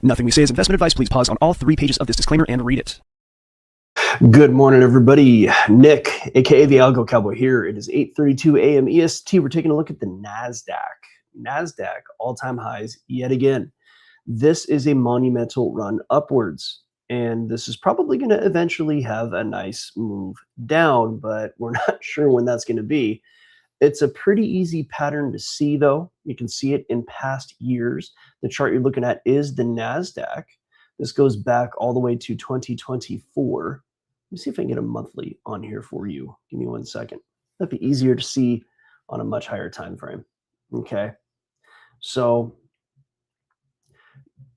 Nothing we say is investment advice. Please pause on all 3 pages of this disclaimer and read it. Good morning, everybody. Nick, aka the Algo Cowboy here. It is 8:32 a.m. EST. We're taking a look at the NASDAQ. NASDAQ all-time highs yet again. This is a monumental run upwards, and this is probably going to eventually have a nice move down, but we're not sure when that's going to be. It's a pretty easy pattern to see, though. You can see it in past years. The chart you're looking at is the NASDAQ. This goes back all the way to 2024. Let me see if I can get a monthly on here for you. Give me 1 second. That'd be easier to see on a much higher time frame. Okay. So,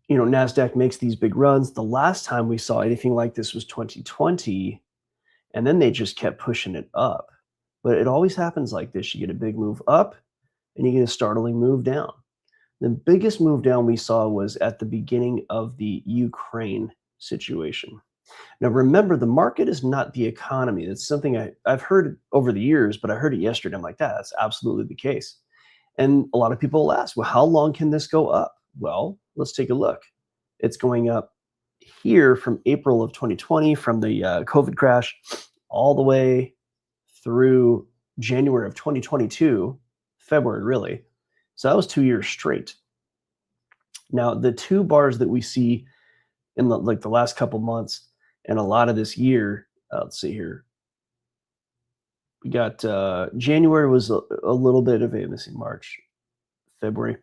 you know, NASDAQ makes these big runs. The last time we saw anything like this was 2020, and then they just kept pushing it up. But it always happens like this. You get a big move up, and you get a startling move down. The biggest move down we saw was at the beginning of the Ukraine situation. Now, remember, the market is not the economy. That's something I've heard over the years, but I heard it yesterday. I'm like, that's absolutely the case. And a lot of people will ask, well, how long can this go up? Well, let's take a look. It's going up here from April of 2020, from the COVID crash, all the way through January of 2022, February, really. So that was 2 years straight. Now, the 2 bars that we see in the last couple months and a lot of this year, let's see here. We got January was a little bit of a missing March, February.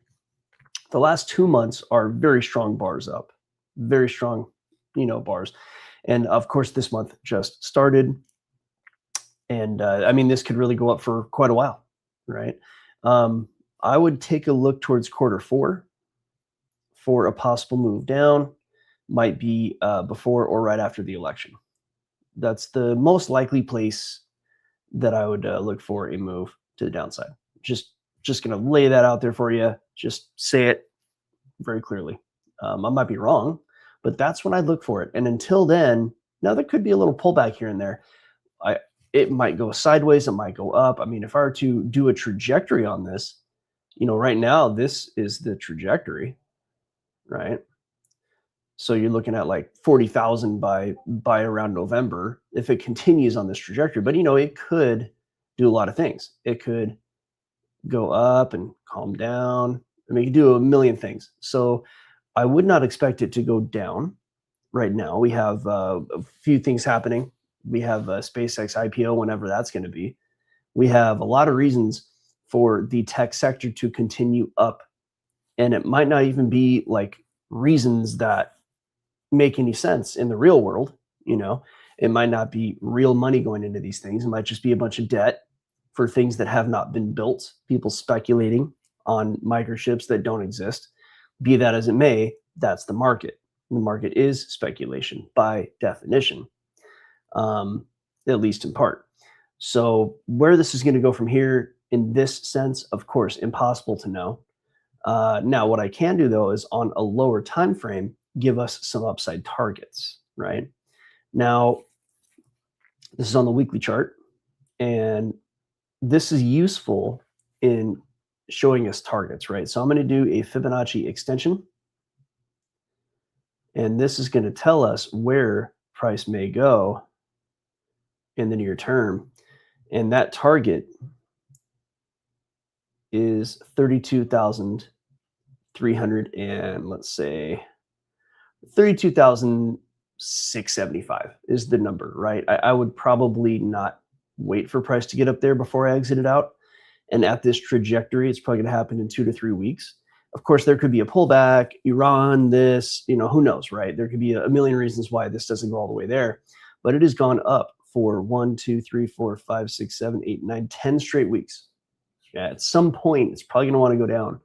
The last 2 months are very strong bars up, very strong, bars. And of course, this month just started. And I mean, this could really go up for quite a while, right? I would take a look towards Q4 for a possible move down. Might be before or right after the election. That's the most likely place that I would look for a move to the downside. Just going to lay that out there for you. Just say it very clearly. I might be wrong, but that's when I look for it. And until then, now there could be a little pullback here and there. It might go sideways. It might go up. I mean, if I were to do a trajectory on this, right now, this is the trajectory, right? So you're looking at like 40,000 by around November if it continues on this trajectory. But, it could do a lot of things. It could go up and calm down. I mean, it could do a million things. So I would not expect it to go down right now. We have a few things happening. We have a SpaceX IPO, whenever that's going to be. We have a lot of reasons for the tech sector to continue up. And it might not even be like reasons that make any sense in the real world. It might not be real money going into these things. It might just be a bunch of debt for things that have not been built, people speculating on microchips that don't exist. Be that as it may, that's the market. The market is speculation by definition, at least in part. So where this is going to go from here in this sense, of course, impossible to know. Now, what I can do, though, is on a lower time frame, give us some upside targets, right? Now, this is on the weekly chart, and this is useful in showing us targets, right? So I'm going to do a Fibonacci extension, and this is going to tell us where price may go in the near term. And that target is 32,300 and let's say 32,675 is the number, right? I would probably not wait for price to get up there before I exit it out. And at this trajectory, it's probably going to happen in 2 to 3 weeks. Of course, there could be a pullback, Iran, this, who knows, right? There could be a million reasons why this doesn't go all the way there, but it has gone up for 1, 2, 3, 4, 5, 6, 7, 8, 9, 10 straight weeks. Yeah, at some point, it's probably going to want to go down.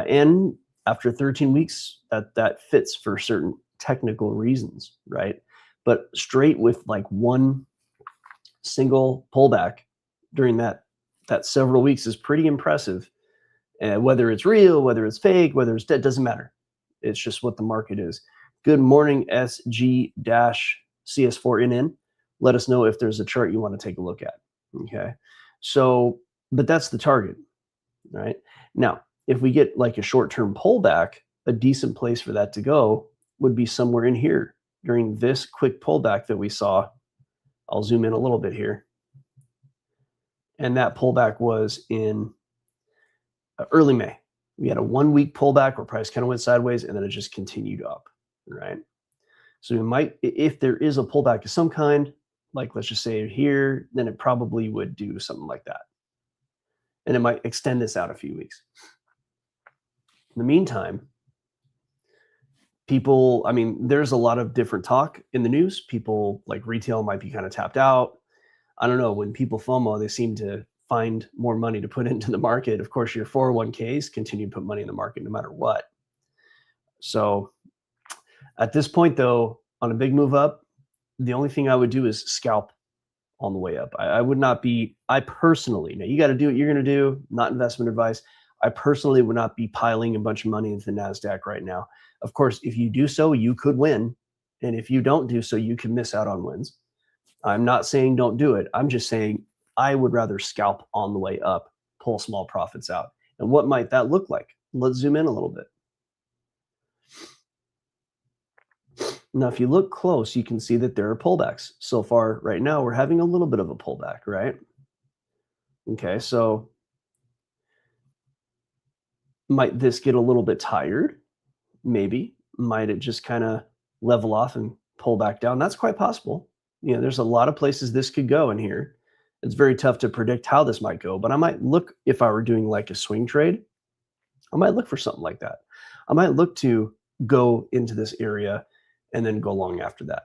And after 13 weeks, that fits for certain technical reasons, right? But straight with like one single pullback during that several weeks is pretty impressive. And whether it's real, whether it's fake, whether it's dead, doesn't matter. It's just what the market is. Good morning, SG-CS4NN. Let us know if there's a chart you want to take a look at. Okay. So, but that's the target, right? Now, if we get like a short-term pullback, a decent place for that to go would be somewhere in here during this quick pullback that we saw. I'll zoom in a little bit here. And that pullback was in early May. We had a 1 week pullback where price kind of went sideways and then it just continued up, right? So we might, if there is a pullback of some kind, like let's just say here, then it probably would do something like that. And it might extend this out a few weeks. In the meantime, people, I mean, there's a lot of different talk in the news. People like retail might be kind of tapped out. I don't know, when people FOMO, they seem to find more money to put into the market. Of course, your 401ks continue to put money in the market no matter what. So at this point, though, on a big move up, the only thing I would do is scalp on the way up. I would not be, I personally, now you got to do what you're going to do, not investment advice. I personally would not be piling a bunch of money into the NASDAQ right now. Of course, if you do so, you could win. And if you don't do so, you can miss out on wins. I'm not saying don't do it. I'm just saying I would rather scalp on the way up, pull small profits out. And what might that look like? Let's zoom in a little bit. Now, if you look close, you can see that there are pullbacks. So far, right now, we're having a little bit of a pullback, right? Okay, so might this get a little bit tired? Maybe. Might it just kind of level off and pull back down? That's quite possible. You know, there's a lot of places this could go in here. It's very tough to predict how this might go, but I might look, if I were doing like a swing trade, I might look for something like that. I might look to go into this area and then go long after that.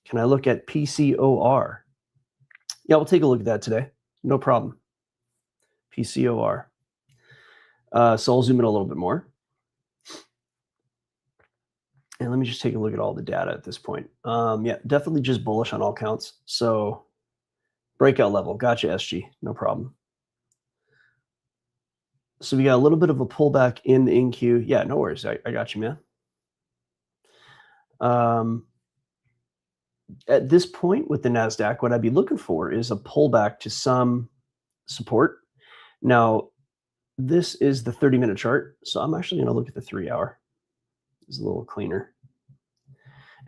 Can I look at PCOR? Yeah, we'll take a look at that today. No problem. PCOR. So I'll zoom in a little bit more. And let me just take a look at all the data at this point. Yeah, definitely just bullish on all counts. So breakout level. Gotcha, SG. No problem. So we got a little bit of a pullback in the NQ. Yeah, no worries. I got you, man. At this point with the NASDAQ, what I'd be looking for is a pullback to some support. Now, this is the 30-minute chart. So I'm actually going to look at the 3-hour. It's a little cleaner.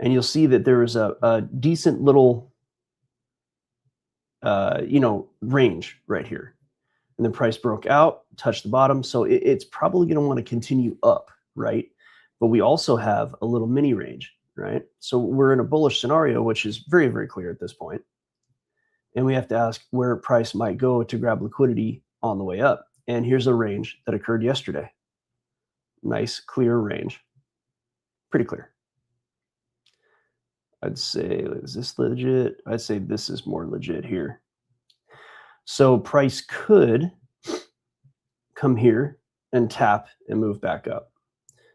And you'll see that there is a decent little, range right here. And then price broke out, touched the bottom. So it's probably going to want to continue up, right? But we also have a little mini range, right? So we're in a bullish scenario, which is very, very clear at this point. And we have to ask where price might go to grab liquidity on the way up. And here's a range that occurred yesterday. Nice, clear range. Pretty clear. I'd say, is this legit? I'd say this is more legit here. So price could come here and tap and move back up.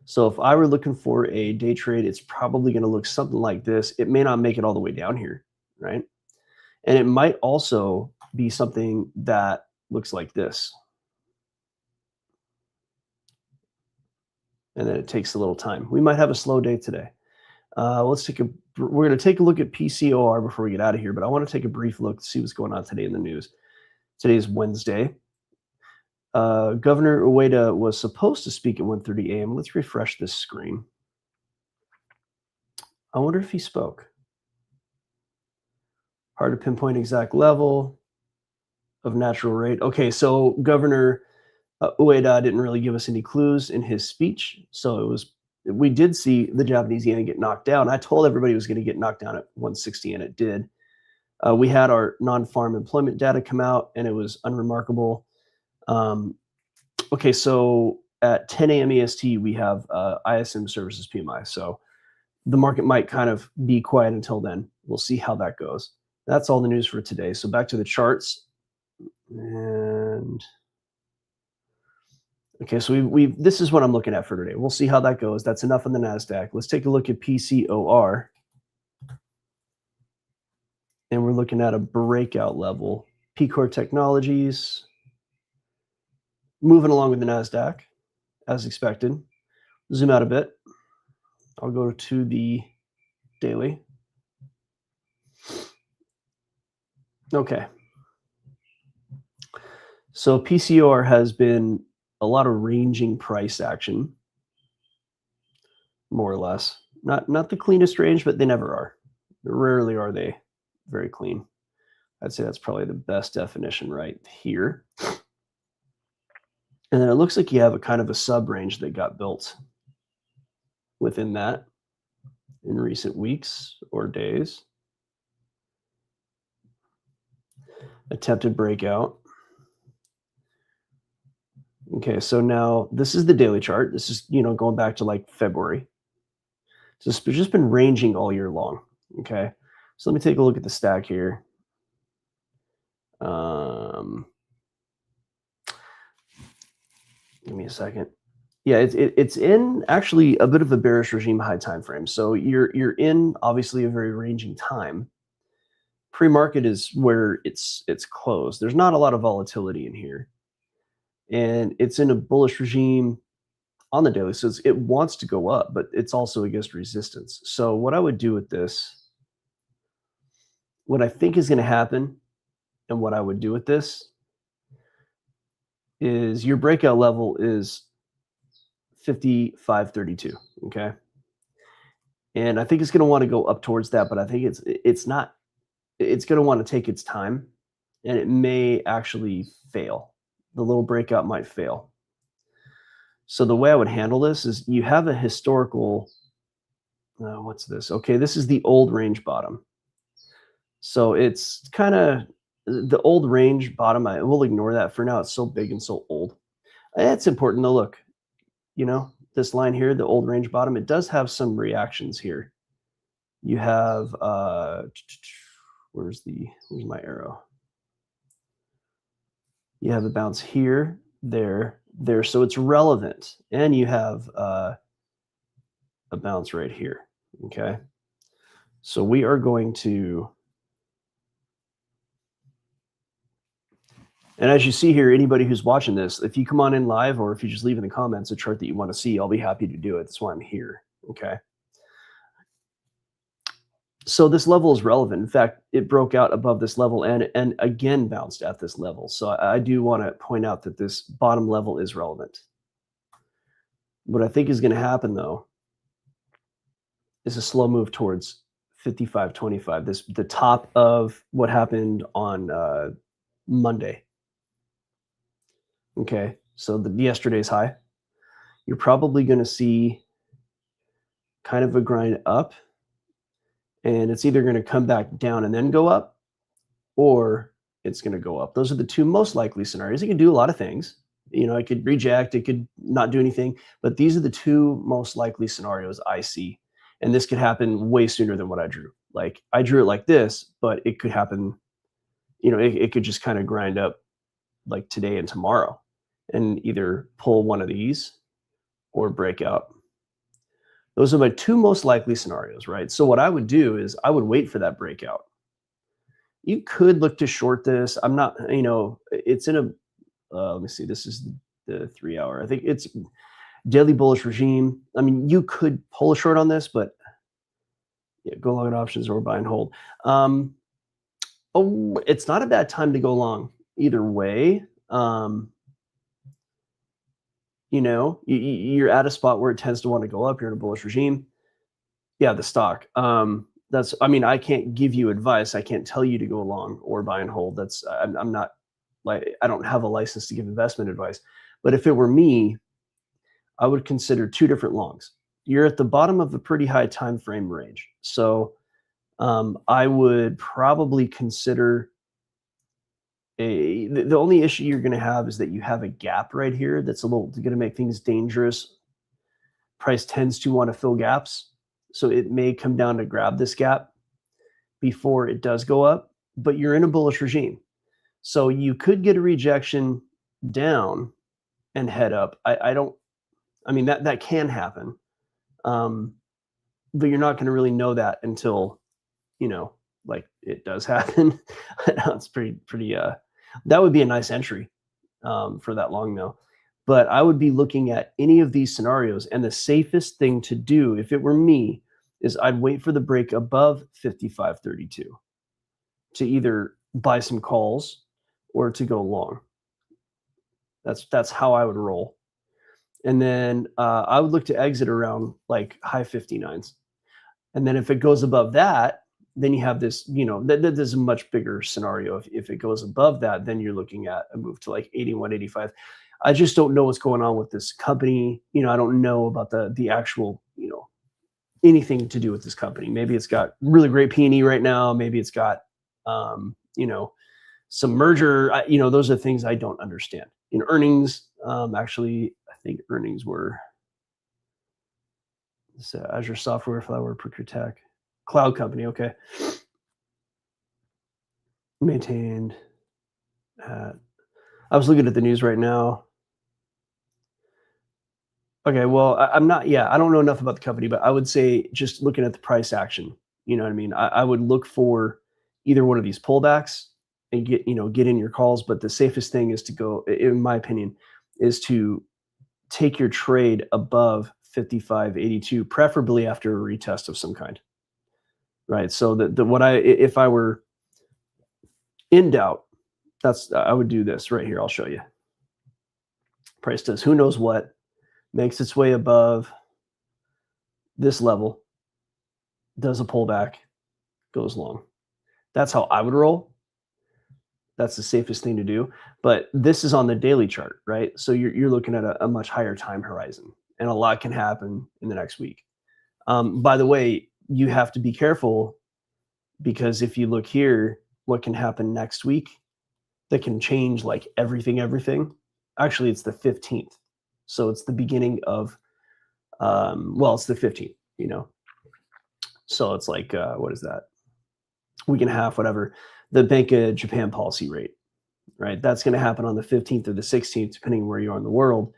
So if I were looking for a day trade, it's probably going to look something like this. It may not make it all the way down here, right? And it might also be something that looks like this. And then it takes a little time. We might have a slow day today. We're going to take a look at PCOR before we get out of here, but I want to take a brief look to see what's going on today in the news. Today is Wednesday. Governor Ueda was supposed to speak at 1:30 a.m. Let's refresh this screen. I wonder if he spoke. Hard to pinpoint exact level of natural rate. Okay, so Governor Ueda didn't really give us any clues in his speech. So we did see the Japanese yen get knocked down. I told everybody it was going to get knocked down at 160, and it did. We had our non-farm employment data come out, and it was unremarkable. Okay, so at 10 a.m. EST, we have ISM services PMI. So the market might kind of be quiet until then. We'll see how that goes. That's all the news for today. So back to the charts. And okay, so this is what I'm looking at for today. We'll see how that goes. That's enough on the NASDAQ. Let's take a look at PCOR. And we're looking at a breakout level. P-Core Technologies. Moving along with the NASDAQ, as expected. Zoom out a bit. I'll go to the daily. Okay. So PCOR has been a lot of ranging price action. more or less. Not the cleanest range, but they never are. Rarely are they very clean. I'd say that's probably the best definition right here. And then it looks like you have a kind of a sub-range that got built within that in recent weeks or days. Attempted breakout. Okay, so now this is the daily chart. This is, going back to like February. So it's just been ranging all year long. Okay, so let me take a look at the stack here. Give me a second. Yeah, it's in actually a bit of a bearish regime high time frame. So you're in obviously a very ranging time. Pre-market is where it's closed. There's not a lot of volatility in here, and it's in a bullish regime on the daily. So it wants to go up, but it's also against resistance. So what I would do with this, what I think is going to happen, and what I would do with this is your breakout level is 55.32. Okay, and I think it's going to want to go up towards that, but I think it's not. It's going to want to take its time, and it may actually fail. The little breakout might fail. So the way I would handle this is you have a historical, what's this? Okay, this is the old range bottom. So it's kind of the old range bottom. I will ignore that for now. It's so big and so old. It's important to look, this line here, the old range bottom, it does have some reactions here. You have, where's my arrow? You have a bounce here, there. So it's relevant. And you have a bounce right here. Okay. So we are going to, and as you see here, anybody who's watching this, if you come on in live or if you just leave in the comments a chart that you want to see, I'll be happy to do it. That's why I'm here. Okay. So this level is relevant. In fact, it broke out above this level and again bounced at this level. So I do want to point out that this bottom level is relevant. What I think is going to happen, though, is a slow move towards 55.25. The top of what happened on Monday. Okay, so yesterday's high. You're probably going to see kind of a grind up. And it's either going to come back down and then go up, or it's going to go up. Those are the two most likely scenarios. It can do a lot of things. It could reject, it could not do anything, but these are the two most likely scenarios I see. And this could happen way sooner than what I drew. Like I drew it like this, but it could happen, it could just kind of grind up like today and tomorrow and either pull one of these or break out. Those are my two most likely scenarios, right? So what I would do is I would wait for that breakout. You could look to short this. I'm not, it's in a, let me see, this is the 3 hour. I think it's daily bullish regime. I mean, you could pull a short on this, but yeah, go long on options or buy and hold. It's not a bad time to go long either way. You're at a spot where it tends to want to go up. You're in a bullish regime. Yeah, the stock. I can't give you advice. I can't tell you to go long or buy and hold. I'm not like, I don't have a license to give investment advice. But if it were me, I would consider two different longs. You're at the bottom of a pretty high time frame range. So I would probably consider the only issue you're going to have is that you have a gap right here that's a little going to make things dangerous. Price tends to want to fill gaps, so it may come down to grab this gap before it does go up, but you're in a bullish regime, so you could get a rejection down and head up. That can happen, but you're not going to really know that until like it does happen. It's pretty that would be a nice entry for that long though. But I would be looking at any of these scenarios, and the safest thing to do if it were me is I'd wait for the break above 55.32 to either buy some calls or to go long. That's how I would roll. And then I would look to exit around like high 59s. And then if it goes above that, then you have this, that is a much bigger scenario. If it goes above that, then you're looking at a move to like 81, 85. I just don't know what's going on with this company. I don't know about the actual, anything to do with this company. Maybe it's got really great P&E right now. Maybe it's got, some merger. Those are things I don't understand. Earnings, actually, I think earnings were Azure Software, Flower, Procure Tech, cloud company. Okay. Maintained. I was looking at the news right now. Okay, well, I'm not, I don't know enough about the company, but I would say just looking at the price action, you know what I mean? I would look for either one of these pullbacks and get in your calls. But the safest thing is to go, in my opinion, is to take your trade above 55.82, preferably after a retest of some kind, right? So if I were in doubt, I would do this right here. I'll show you. Price does who knows what, makes its way above this level, does a pullback, goes long. That's how I would roll. That's the safest thing to do. But this is on the daily chart, right? So you're looking at a much higher time horizon, and a lot can happen in the next week. By the way, you have to be careful, because if you look here, what can happen next week that can change like everything. Actually, it's the 15th. So it's the beginning of, it's the 15th, So it's like, what is that? Week and a half, whatever. The Bank of Japan policy rate, right? That's going to happen on the 15th or the 16th, depending on where you are in the world,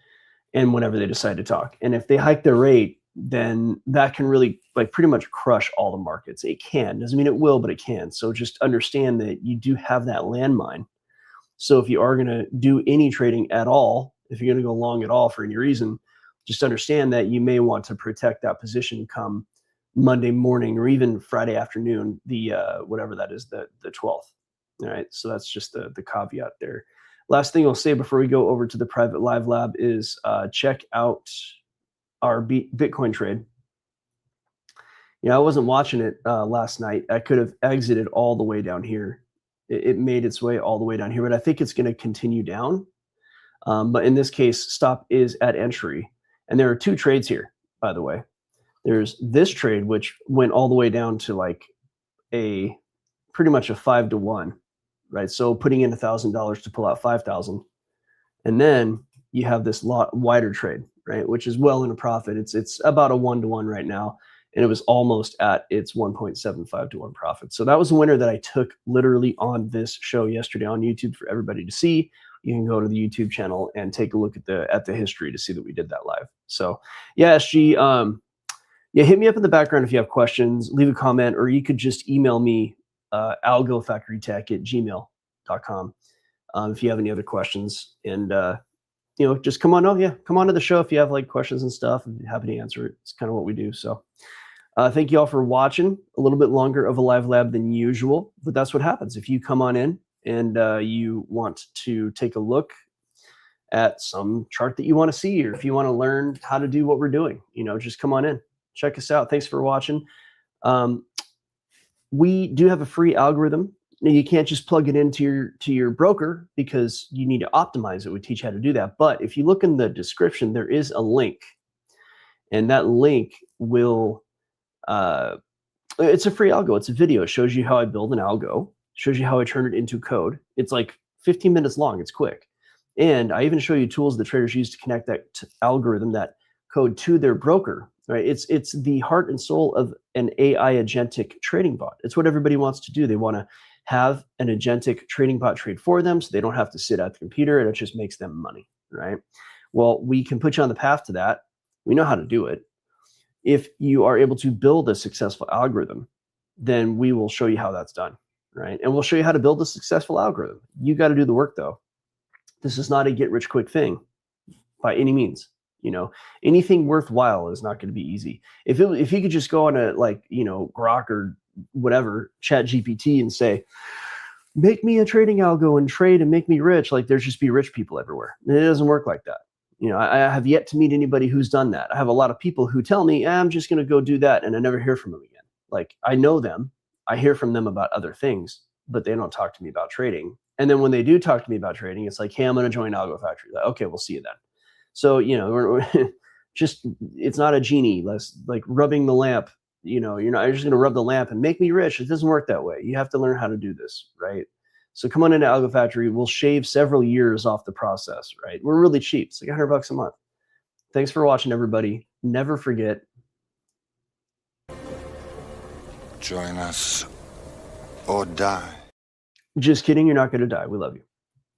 and whenever they decide to talk. And if they hike their rate, then that can really pretty much crush all the markets. It can. Doesn't mean it will, but it can. So just understand that you do have that landmine. So if you are going to do any trading at all, if you're going to go long at all for any reason, just understand that you may want to protect that position come Monday morning or even Friday afternoon, the whatever that is, the 12th. All right. So that's just the caveat there. Last thing I'll say before we go over to the private live lab is check out our Bitcoin trade. I wasn't watching it last night. I could have exited all the way down here. It made its way all the way down here, but I think it's going to continue down. But in this case, stop is at entry. And there are two trades here, by the way. There's this trade, which went all the way down to like pretty much a 5-to-1, right? So putting in $1,000 to pull out 5,000. And then you have this lot wider trade, right? Which is well in a profit. It's about a 1-to-1 right now. And it was almost at its 1.75-to-1 profit. So that was a winner that I took literally on this show yesterday on YouTube for everybody to see. You can go to the YouTube channel and take a look at the history to see that we did that live. So yeah, SG, hit me up in the background if you have questions, leave a comment, or you could just email me, algofactorytech@gmail.com, if you have any other questions. And, just come on. Come on to the show if you have like questions and stuff. I'm happy to answer it. It's kind of what we do. So thank you all for watching. A little bit longer of a live lab than usual, but that's what happens. If you come on in and you want to take a look at some chart that you want to see, or if you want to learn how to do what we're doing, just come on in. Check us out. Thanks for watching. We do have a free algorithm. Now, you can't just plug it into your broker because you need to optimize it. We teach how to do that. But if you look in the description, there is a link, and that link will it's a free algo. It's a video. It shows you how I build an algo, shows you how I turn it into code. It's like 15 minutes long. It's quick. And I even show you tools that traders use to connect that algorithm, that code, to their broker. Right? It's the heart and soul of an AI agentic trading bot. It's what everybody wants to do. They want to have an agentic trading bot trade for them, so they don't have to sit at the computer, and it just makes them money, right? Well, we can put you on the path to that. We know how to do it. If you are able to build a successful algorithm, then we will show you how that's done, right? And we'll show you how to build a successful algorithm. You got to do the work, though. This is not a get-rich-quick thing by any means. Anything worthwhile is not going to be easy. If you could just go on a Grok or whatever, Chat GPT, and say, make me a trading algo and trade and make me rich, like there's just be rich people everywhere. And it doesn't work like that. You know, I have yet to meet anybody who's done that. I have a lot of people who tell me, I'm just going to go do that. And I never hear from them again. Like, I know them. I hear from them about other things, but they don't talk to me about trading. And then when they do talk to me about trading, it's like, hey, I'm going to join Algo Factory. Like, okay, we'll see you then. So, you know, we're just, it's not a genie. Less like rubbing the lamp. You know, you're just going to rub the lamp and make me rich. It doesn't work that way. You have to learn how to do this, right? So come on into Algo Factory. We'll shave several years off the process, right? We're really cheap. It's like $100 a month. Thanks for watching, everybody. Never forget. Join us or die. Just kidding. You're not going to die. We love you.